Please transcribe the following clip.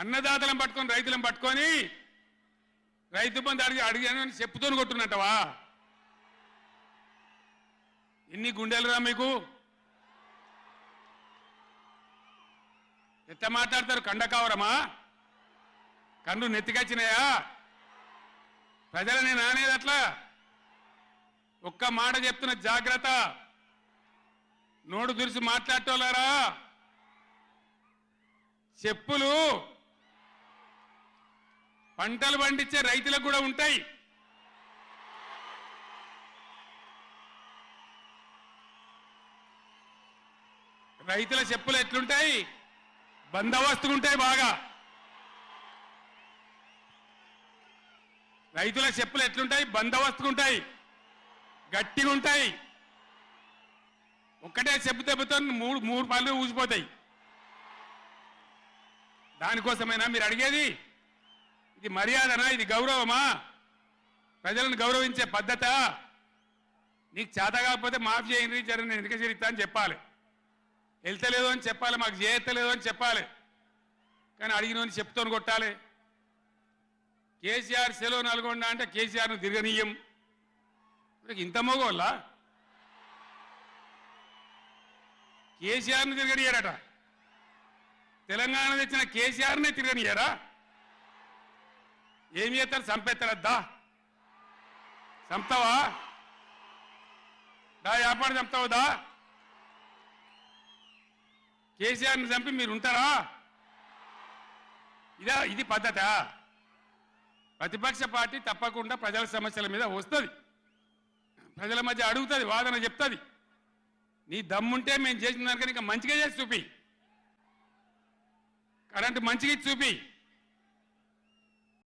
అన్నదాతలను పట్టుకొని రైతులను పట్టుకొని రైతు బంధు అడిగాను చెప్పుతోని కొట్టున్నట్టవా? ఎన్ని గుండెలురా మీకు? ఎట్లా మాట్లాడతారు? కండకావరమా? కన్ను నెత్తికొచ్చినాయా? ప్రజలని నానేది అట్లా. ఒక్క మాట చెప్తున్న జాగ్రత్త. నోడు దురిసి మాట్లాడటోలారా, చెప్పులు పంటలు పండించే రైతులకు కూడా ఉంటాయి. రైతుల చెప్పులు ఎట్లుంటాయి? బందోబస్తుకుంటాయి బాగా. రైతుల చెప్పులు ఎట్లుంటాయి? బందోబస్తుకుంటాయి, గట్టిగా ఉంటాయి. ఒక్కటే చెప్పు దెబ్బతో మూడు పళ్ళు ఊసిపోతాయి. దానికోసమైనా మీరు అడిగేది? ఇది మర్యాదనా? ఇది గౌరవమా? ప్రజలను గౌరవించే పద్ధత? నీకు చేత కాకపోతే మాఫీ చేయండి, జరగని ఎన్నిక చేరిస్తా అని చెప్పాలి. వెళ్తలేదు అని చెప్పాలి, మాకు చేయలేదు అని చెప్పాలి. కానీ అడిగిన చెప్తోని కొట్టాలి. కేసీఆర్ సెలవు నల్గొండ అంటే కేసీఆర్ను తిరగనీయం. ఇంత మోగోళ్ళ కేసీఆర్ను తిరగనియారట. తెలంగాణ తెచ్చిన కేసీఆర్నే తిరగనియారా? ఏం చేస్తారు? చంపేస్తారద్దా? చంపుతావా? దా వ్యాపారం చంపుతావుదా? కేసీఆర్ని చంపి మీరు ఉంటారా? ఇది పద్ధత? ప్రతిపక్ష పార్టీ తప్పకుండా ప్రజల సమస్యల మీద వస్తుంది, ప్రజల మధ్య అడుగుతుంది, వాదన చెప్తుంది. నీ దమ్ముంటే మేము చేసిన దానికన్నా ఇంకా మంచిగా చేసి చూపి. కరెంటు మంచిగా చూపి.